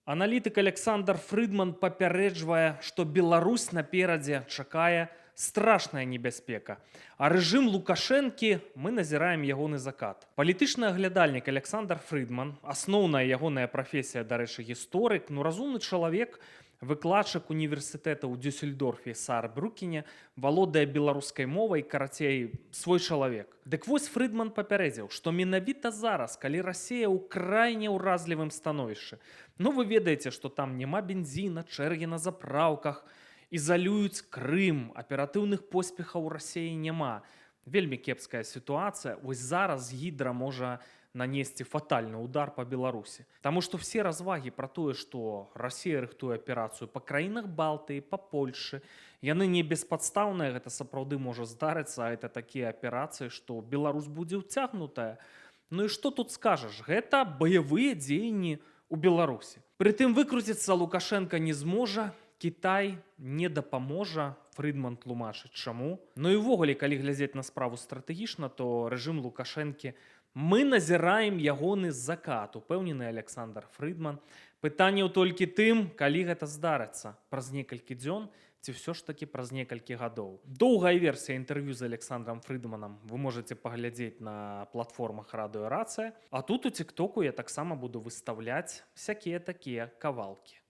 Аналітык Александр Фрыдман папярэджвае, што Беларусь наперадзе чакае страшная небяспека. А рэжым Лукашэнкі мы назіраем ягоны закат. Палітычны аглядальнік Александр Фрыдман, асноўная ягоная прафесія, дарэчы, гісторык, разумны чалавек, выкладчык універсітэта ў Дюссельдорфе і Саарбрюкене, валодае беларускай мовай, карацей, свой чалавек. Дык вось Фрыдман папярэдзіў, што менавіта зараз, калі Расія ў крайне ўразлівым становішчы, вы ведаеце, што там няма бензіна, чэргі на запраўках, ізалююць Крым, аператыўных поспехаў у Расіі няма. Вельмі кепская сітуацыя. Вось зараз гідра можа нанесці фатальны удар па Беларусі. Таму што все развагі пра тое, што Расія рыхтуе аперацыю па краінах Балтыі, па Польшы, яны не беспадстаўныя, гэта сапраўды можа здарыцца, а гэта такія аперацыі, што Беларусь будзе ўцягнутая. І што тут скажаш? Гэта баявыя дзеянні у Беларусі. Прытым выкруціцца Лукашенка не зможа, Кітай не дапаможа, Фрыдман тлумачыць чаму. І ўвогуле, калі глядзець на справу стратэгічна, то рэжым Лукашэнкі мы назіраем ягоны закат, упэўнены Александр Фрыдман. Пытанне толькі тым, калі гэта здарыцца, праз некалькі дзён ці ўсё ж такі праз некалькі гадоў. Доўгая версія інтэрв'ю з Александром Фрыдманам вы можете паглядзець на платформах Радыё Рацыя, а тут у тиктоку я таксама буду выстаўляць всякія такія кавалкі.